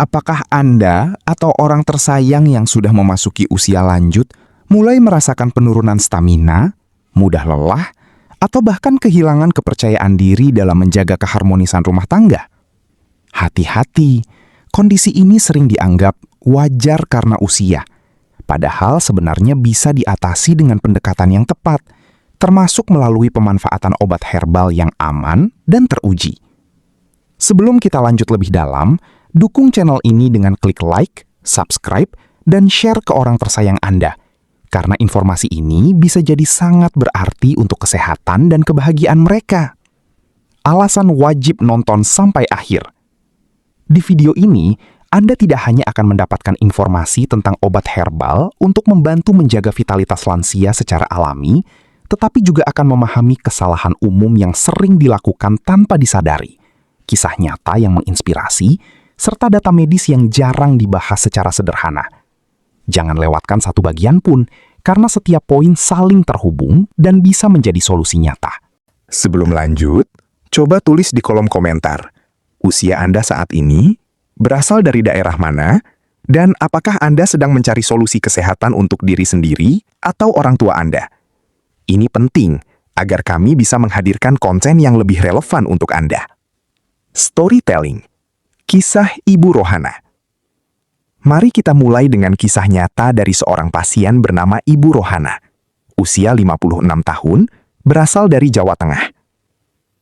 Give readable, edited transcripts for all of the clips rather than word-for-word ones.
Apakah Anda atau orang tersayang yang sudah memasuki usia lanjut mulai merasakan penurunan stamina, mudah lelah, atau bahkan kehilangan kepercayaan diri dalam menjaga keharmonisan rumah tangga? Hati-hati, kondisi ini sering dianggap wajar karena usia. Padahal sebenarnya bisa diatasi dengan pendekatan yang tepat, termasuk melalui pemanfaatan obat herbal yang aman dan teruji. Sebelum kita lanjut lebih dalam, dukung channel ini dengan klik like, subscribe, dan share ke orang tersayang Anda. Karena informasi ini bisa jadi sangat berarti untuk kesehatan dan kebahagiaan mereka. Alasan wajib nonton sampai akhir. Di video ini, Anda tidak hanya akan mendapatkan informasi tentang obat herbal untuk membantu menjaga vitalitas lansia secara alami, tetapi juga akan memahami kesalahan umum yang sering dilakukan tanpa disadari, kisah nyata yang menginspirasi, serta data medis yang jarang dibahas secara sederhana. Jangan lewatkan satu bagian pun, karena setiap poin saling terhubung dan bisa menjadi solusi nyata. Sebelum lanjut, coba tulis di kolom komentar, usia Anda saat ini, berasal dari daerah mana, dan apakah Anda sedang mencari solusi kesehatan untuk diri sendiri atau orang tua Anda? Ini penting agar kami bisa menghadirkan konten yang lebih relevan untuk Anda. Storytelling. Kisah Ibu Rohana. Mari kita mulai dengan kisah nyata dari seorang pasien bernama Ibu Rohana. Usia 56 tahun, berasal dari Jawa Tengah.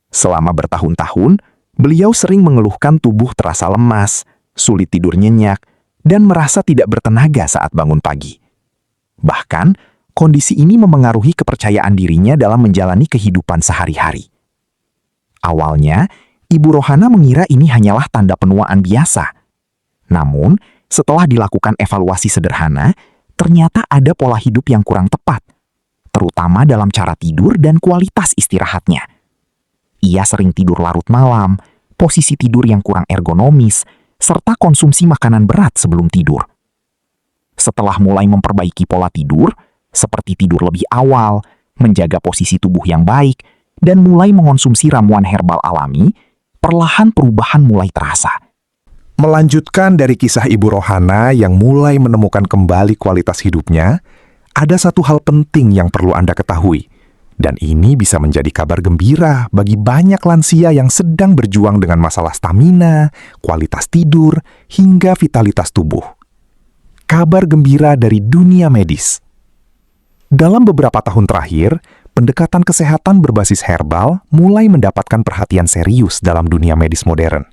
Selama bertahun-tahun, beliau sering mengeluhkan tubuh terasa lemas, sulit tidur nyenyak, dan merasa tidak bertenaga saat bangun pagi. Bahkan, kondisi ini memengaruhi kepercayaan dirinya dalam menjalani kehidupan sehari-hari. Awalnya, Ibu Rohana mengira ini hanyalah tanda penuaan biasa. Namun, setelah dilakukan evaluasi sederhana, ternyata ada pola hidup yang kurang tepat, terutama dalam cara tidur dan kualitas istirahatnya. Ia sering tidur larut malam, posisi tidur yang kurang ergonomis, serta konsumsi makanan berat sebelum tidur. Setelah mulai memperbaiki pola tidur, seperti tidur lebih awal, menjaga posisi tubuh yang baik, dan mulai mengonsumsi ramuan herbal alami, perlahan perubahan mulai terasa. Melanjutkan dari kisah Ibu Rohana yang mulai menemukan kembali kualitas hidupnya, ada satu hal penting yang perlu Anda ketahui. Dan ini bisa menjadi kabar gembira bagi banyak lansia yang sedang berjuang dengan masalah stamina, kualitas tidur, hingga vitalitas tubuh. Kabar gembira dari dunia medis. Dalam beberapa tahun terakhir, pendekatan kesehatan berbasis herbal mulai mendapatkan perhatian serius dalam dunia medis modern.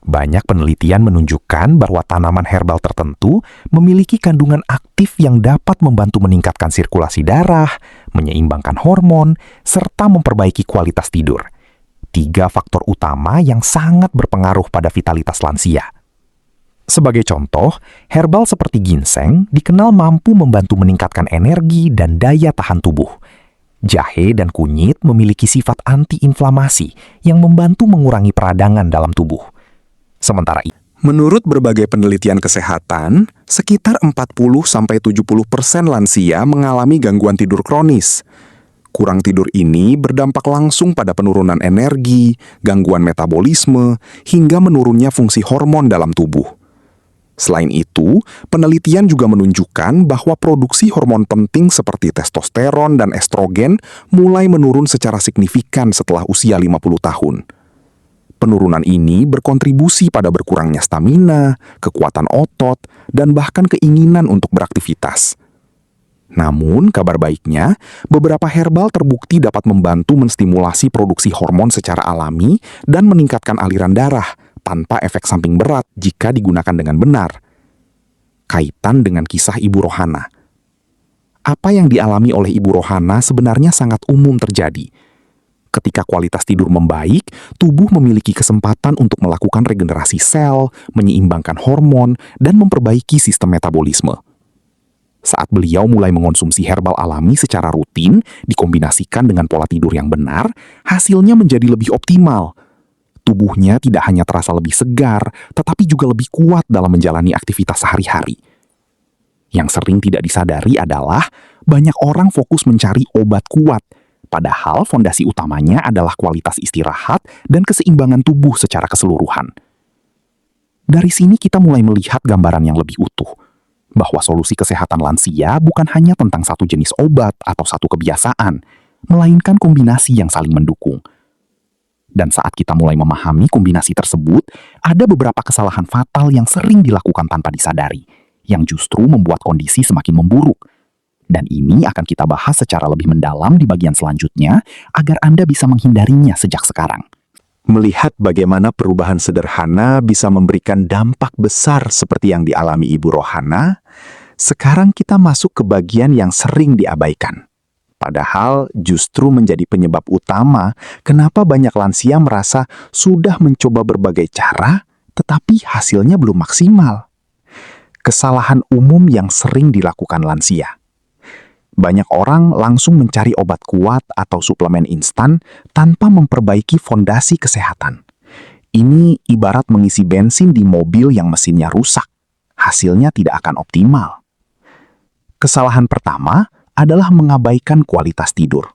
Banyak penelitian menunjukkan bahwa tanaman herbal tertentu memiliki kandungan aktif yang dapat membantu meningkatkan sirkulasi darah, menyeimbangkan hormon, serta memperbaiki kualitas tidur. 3 faktor utama yang sangat berpengaruh pada vitalitas lansia. Sebagai contoh, herbal seperti ginseng dikenal mampu membantu meningkatkan energi dan daya tahan tubuh. Jahe dan kunyit memiliki sifat antiinflamasi yang membantu mengurangi peradangan dalam tubuh. Sementara itu, menurut berbagai penelitian kesehatan, sekitar 40-70% lansia mengalami gangguan tidur kronis. Kurang tidur ini berdampak langsung pada penurunan energi, gangguan metabolisme, hingga menurunnya fungsi hormon dalam tubuh. Selain itu, penelitian juga menunjukkan bahwa produksi hormon penting seperti testosteron dan estrogen mulai menurun secara signifikan setelah usia 50 tahun. Penurunan ini berkontribusi pada berkurangnya stamina, kekuatan otot, dan bahkan keinginan untuk beraktivitas. Namun, kabar baiknya, beberapa herbal terbukti dapat membantu menstimulasi produksi hormon secara alami dan meningkatkan aliran darah tanpa efek samping berat jika digunakan dengan benar. Kaitan dengan kisah Ibu Rohana. Apa yang dialami oleh Ibu Rohana sebenarnya sangat umum terjadi. Ketika kualitas tidur membaik, tubuh memiliki kesempatan untuk melakukan regenerasi sel, menyeimbangkan hormon, dan memperbaiki sistem metabolisme. Saat beliau mulai mengonsumsi herbal alami secara rutin, dikombinasikan dengan pola tidur yang benar, hasilnya menjadi lebih optimal. Tubuhnya tidak hanya terasa lebih segar, tetapi juga lebih kuat dalam menjalani aktivitas sehari-hari. Yang sering tidak disadari adalah banyak orang fokus mencari obat kuat, padahal fondasi utamanya adalah kualitas istirahat dan keseimbangan tubuh secara keseluruhan. Dari sini kita mulai melihat gambaran yang lebih utuh, bahwa solusi kesehatan lansia bukan hanya tentang satu jenis obat atau satu kebiasaan, melainkan kombinasi yang saling mendukung. Dan saat kita mulai memahami kombinasi tersebut, ada beberapa kesalahan fatal yang sering dilakukan tanpa disadari, yang justru membuat kondisi semakin memburuk. Dan ini akan kita bahas secara lebih mendalam di bagian selanjutnya, agar Anda bisa menghindarinya sejak sekarang. Melihat bagaimana perubahan sederhana bisa memberikan dampak besar seperti yang dialami Ibu Rohana, sekarang kita masuk ke bagian yang sering diabaikan. Padahal justru menjadi penyebab utama kenapa banyak lansia merasa sudah mencoba berbagai cara, tetapi hasilnya belum maksimal. Kesalahan umum yang sering dilakukan lansia. Banyak orang langsung mencari obat kuat atau suplemen instan tanpa memperbaiki fondasi kesehatan. Ini ibarat mengisi bensin di mobil yang mesinnya rusak. Hasilnya tidak akan optimal. Kesalahan pertama adalah mengabaikan kualitas tidur.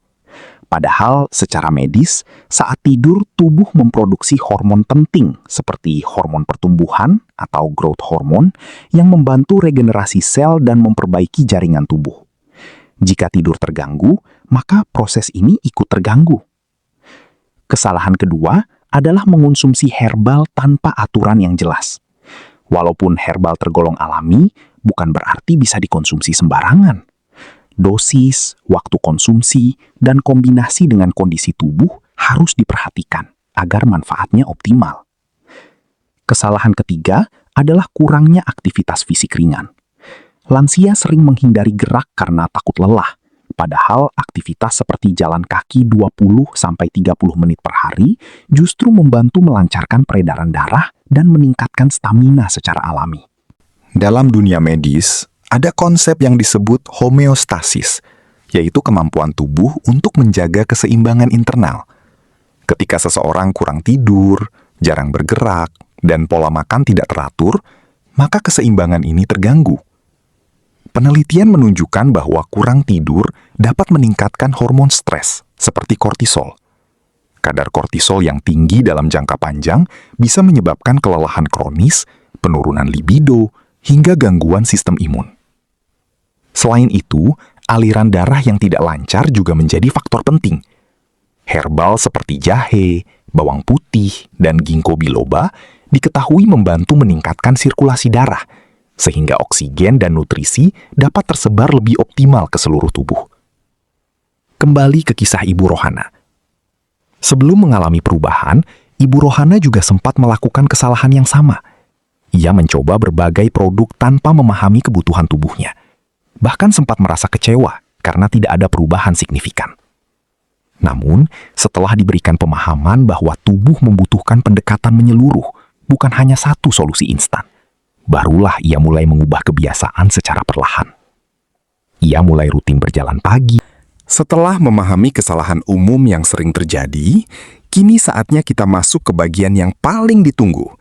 Padahal secara medis, saat tidur tubuh memproduksi hormon penting seperti hormon pertumbuhan atau growth hormone yang membantu regenerasi sel dan memperbaiki jaringan tubuh. Jika tidur terganggu, maka proses ini ikut terganggu. Kesalahan kedua adalah mengonsumsi herbal tanpa aturan yang jelas. Walaupun herbal tergolong alami, bukan berarti bisa dikonsumsi sembarangan. Dosis, waktu konsumsi, dan kombinasi dengan kondisi tubuh harus diperhatikan agar manfaatnya optimal. Kesalahan ketiga adalah kurangnya aktivitas fisik ringan. Lansia sering menghindari gerak karena takut lelah, padahal aktivitas seperti jalan kaki 20-30 menit per hari justru membantu melancarkan peredaran darah dan meningkatkan stamina secara alami. Dalam dunia medis, ada konsep yang disebut homeostasis, yaitu kemampuan tubuh untuk menjaga keseimbangan internal. Ketika seseorang kurang tidur, jarang bergerak, dan pola makan tidak teratur, maka keseimbangan ini terganggu. Penelitian menunjukkan bahwa kurang tidur dapat meningkatkan hormon stres, seperti kortisol. Kadar kortisol yang tinggi dalam jangka panjang bisa menyebabkan kelelahan kronis, penurunan libido, hingga gangguan sistem imun. Selain itu, aliran darah yang tidak lancar juga menjadi faktor penting. Herbal seperti jahe, bawang putih, dan ginkgo biloba diketahui membantu meningkatkan sirkulasi darah, sehingga oksigen dan nutrisi dapat tersebar lebih optimal ke seluruh tubuh. Kembali ke kisah Ibu Rohana. Sebelum mengalami perubahan, Ibu Rohana juga sempat melakukan kesalahan yang sama. Ia mencoba berbagai produk tanpa memahami kebutuhan tubuhnya. Bahkan sempat merasa kecewa karena tidak ada perubahan signifikan. Namun, setelah diberikan pemahaman bahwa tubuh membutuhkan pendekatan menyeluruh, bukan hanya satu solusi instan, barulah ia mulai mengubah kebiasaan secara perlahan. Ia mulai rutin berjalan pagi. Setelah memahami kesalahan umum yang sering terjadi, kini saatnya kita masuk ke bagian yang paling ditunggu,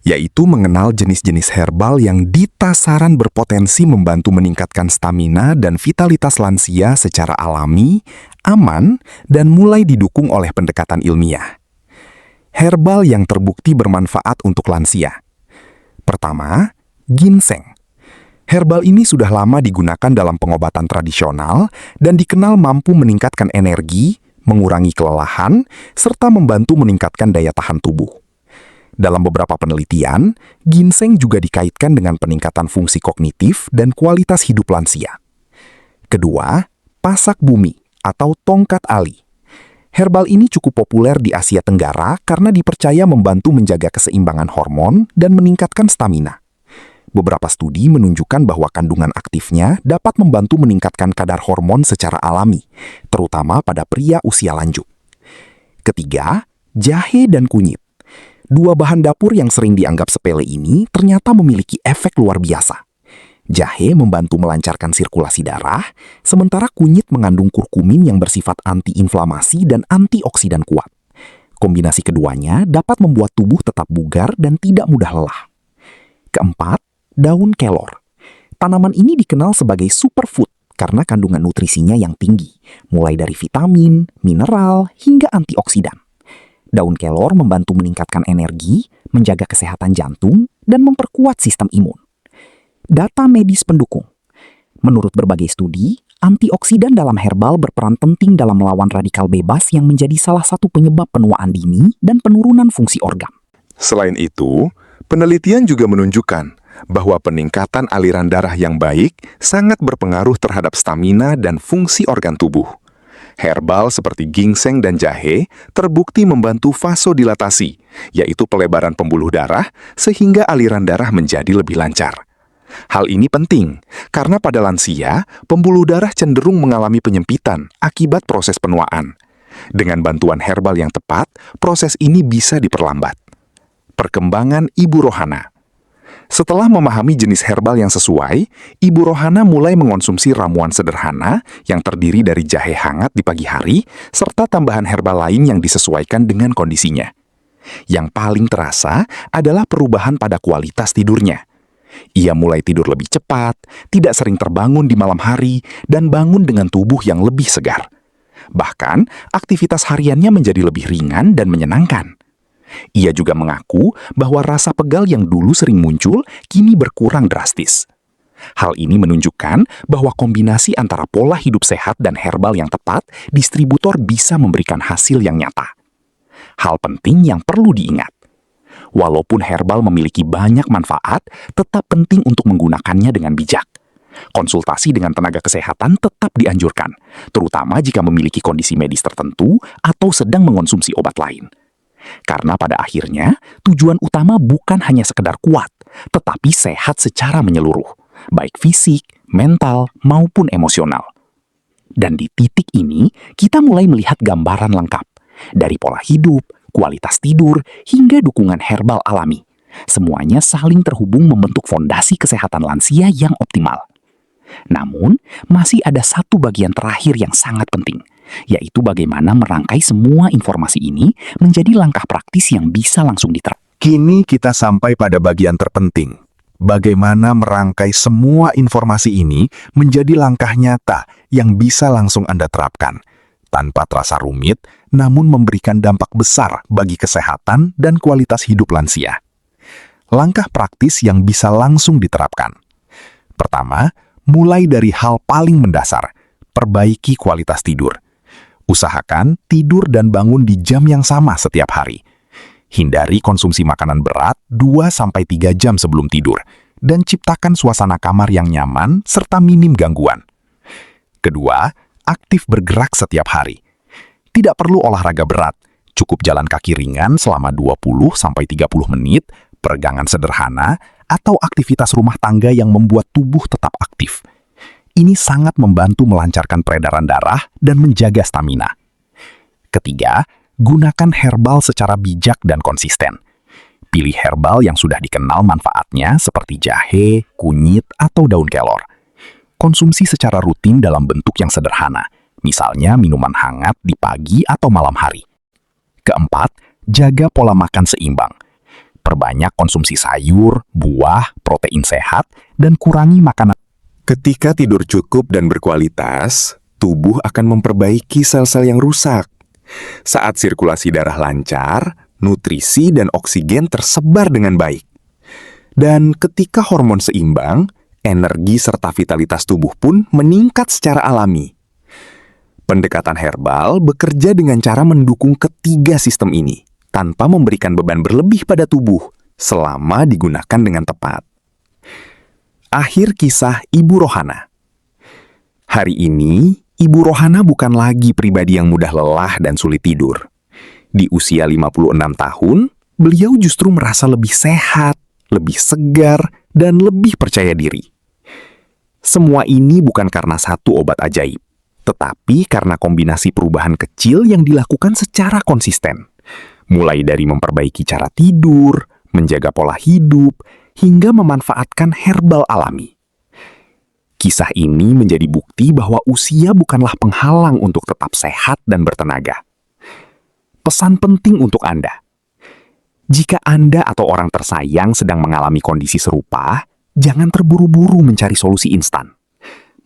yaitu mengenal jenis-jenis herbal yang ditasaran berpotensi membantu meningkatkan stamina dan vitalitas lansia secara alami, aman, dan mulai didukung oleh pendekatan ilmiah. Herbal yang terbukti bermanfaat untuk lansia. Pertama, ginseng. Herbal ini sudah lama digunakan dalam pengobatan tradisional dan dikenal mampu meningkatkan energi, mengurangi kelelahan, serta membantu meningkatkan daya tahan tubuh. Dalam beberapa penelitian, ginseng juga dikaitkan dengan peningkatan fungsi kognitif dan kualitas hidup lansia. Kedua, pasak bumi atau tongkat ali. Herbal ini cukup populer di Asia Tenggara karena dipercaya membantu menjaga keseimbangan hormon dan meningkatkan stamina. Beberapa studi menunjukkan bahwa kandungan aktifnya dapat membantu meningkatkan kadar hormon secara alami, terutama pada pria usia lanjut. Ketiga, jahe dan kunyit. Dua bahan dapur yang sering dianggap sepele ini ternyata memiliki efek luar biasa. Jahe membantu melancarkan sirkulasi darah, sementara kunyit mengandung kurkumin yang bersifat antiinflamasi dan antioksidan kuat. Kombinasi keduanya dapat membuat tubuh tetap bugar dan tidak mudah lelah. Keempat, daun kelor. Tanaman ini dikenal sebagai superfood karena kandungan nutrisinya yang tinggi, mulai dari vitamin, mineral, hingga antioksidan. Daun kelor membantu meningkatkan energi, menjaga kesehatan jantung, dan memperkuat sistem imun. Data medis pendukung. Menurut berbagai studi, antioksidan dalam herbal berperan penting dalam melawan radikal bebas yang menjadi salah satu penyebab penuaan dini dan penurunan fungsi organ. Selain itu, penelitian juga menunjukkan bahwa peningkatan aliran darah yang baik sangat berpengaruh terhadap stamina dan fungsi organ tubuh. Herbal seperti ginseng dan jahe terbukti membantu vasodilatasi, yaitu pelebaran pembuluh darah sehingga aliran darah menjadi lebih lancar. Hal ini penting karena pada lansia, pembuluh darah cenderung mengalami penyempitan akibat proses penuaan. Dengan bantuan herbal yang tepat, proses ini bisa diperlambat. Perkembangan Ibu Rohana. Setelah memahami jenis herbal yang sesuai, Ibu Rohana mulai mengonsumsi ramuan sederhana yang terdiri dari jahe hangat di pagi hari, serta tambahan herbal lain yang disesuaikan dengan kondisinya. Yang paling terasa adalah perubahan pada kualitas tidurnya. Ia mulai tidur lebih cepat, tidak sering terbangun di malam hari, dan bangun dengan tubuh yang lebih segar. Bahkan, aktivitas hariannya menjadi lebih ringan dan menyenangkan. Ia juga mengaku bahwa rasa pegal yang dulu sering muncul kini berkurang drastis. Hal ini menunjukkan bahwa kombinasi antara pola hidup sehat dan herbal yang tepat, distributor bisa memberikan hasil yang nyata. Hal penting yang perlu diingat. Walaupun herbal memiliki banyak manfaat, tetap penting untuk menggunakannya dengan bijak. Konsultasi dengan tenaga kesehatan tetap dianjurkan, terutama jika memiliki kondisi medis tertentu atau sedang mengonsumsi obat lain. Karena pada akhirnya, tujuan utama bukan hanya sekedar kuat, tetapi sehat secara menyeluruh, baik fisik, mental, maupun emosional. Dan di titik ini, kita mulai melihat gambaran lengkap, dari pola hidup, kualitas tidur, hingga dukungan herbal alami. Semuanya saling terhubung membentuk fondasi kesehatan lansia yang optimal. Namun, masih ada satu bagian terakhir yang sangat penting, yaitu bagaimana merangkai semua informasi ini menjadi langkah praktis yang bisa langsung diterapkan. Kini kita sampai pada bagian terpenting. Bagaimana merangkai semua informasi ini menjadi langkah nyata yang bisa langsung Anda terapkan, tanpa terasa rumit, namun memberikan dampak besar bagi kesehatan dan kualitas hidup lansia. Langkah praktis yang bisa langsung diterapkan. Pertama, mulai dari hal paling mendasar, perbaiki kualitas tidur. Usahakan tidur dan bangun di jam yang sama setiap hari. Hindari konsumsi makanan berat 2-3 jam sebelum tidur, dan ciptakan suasana kamar yang nyaman serta minim gangguan. Kedua, aktif bergerak setiap hari. Tidak perlu olahraga berat, cukup jalan kaki ringan selama 20-30 menit, peregangan sederhana, atau aktivitas rumah tangga yang membuat tubuh tetap aktif. Ini sangat membantu melancarkan peredaran darah dan menjaga stamina. Ketiga, gunakan herbal secara bijak dan konsisten. Pilih herbal yang sudah dikenal manfaatnya seperti jahe, kunyit, atau daun kelor. Konsumsi secara rutin dalam bentuk yang sederhana, misalnya minuman hangat di pagi atau malam hari. Keempat, jaga pola makan seimbang. Perbanyak konsumsi sayur, buah, protein sehat, dan kurangi makanan. Ketika tidur cukup dan berkualitas, tubuh akan memperbaiki sel-sel yang rusak. Saat sirkulasi darah lancar, nutrisi dan oksigen tersebar dengan baik. Dan ketika hormon seimbang, energi serta vitalitas tubuh pun meningkat secara alami. Pendekatan herbal bekerja dengan cara mendukung ketiga sistem ini, tanpa memberikan beban berlebih pada tubuh selama digunakan dengan tepat. Akhir kisah Ibu Rohana. Hari ini, Ibu Rohana bukan lagi pribadi yang mudah lelah dan sulit tidur. Di usia 56 tahun, beliau justru merasa lebih sehat, lebih segar, dan lebih percaya diri. Semua ini bukan karena satu obat ajaib, tetapi karena kombinasi perubahan kecil yang dilakukan secara konsisten. Mulai dari memperbaiki cara tidur, menjaga pola hidup, hingga memanfaatkan herbal alami. Kisah ini menjadi bukti bahwa usia bukanlah penghalang untuk tetap sehat dan bertenaga. Pesan penting untuk Anda. Jika Anda atau orang tersayang sedang mengalami kondisi serupa, jangan terburu-buru mencari solusi instan.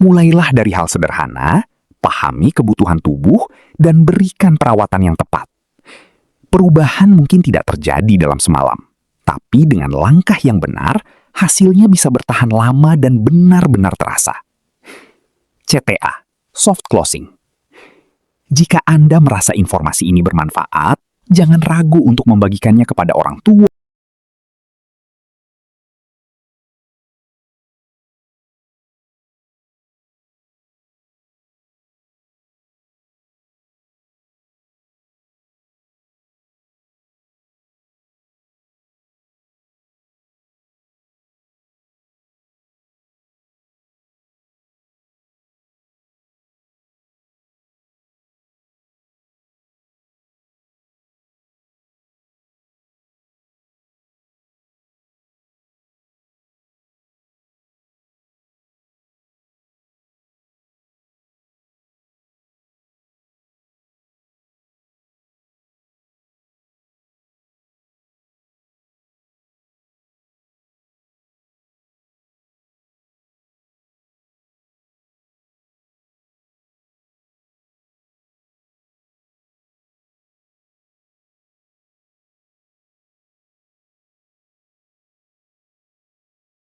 Mulailah dari hal sederhana, pahami kebutuhan tubuh, dan berikan perawatan yang tepat. Perubahan mungkin tidak terjadi dalam semalam, Tapi dengan langkah yang benar, hasilnya bisa bertahan lama dan benar-benar terasa. CTA, soft closing. Jika Anda merasa informasi ini bermanfaat, jangan ragu untuk membagikannya kepada orang tua,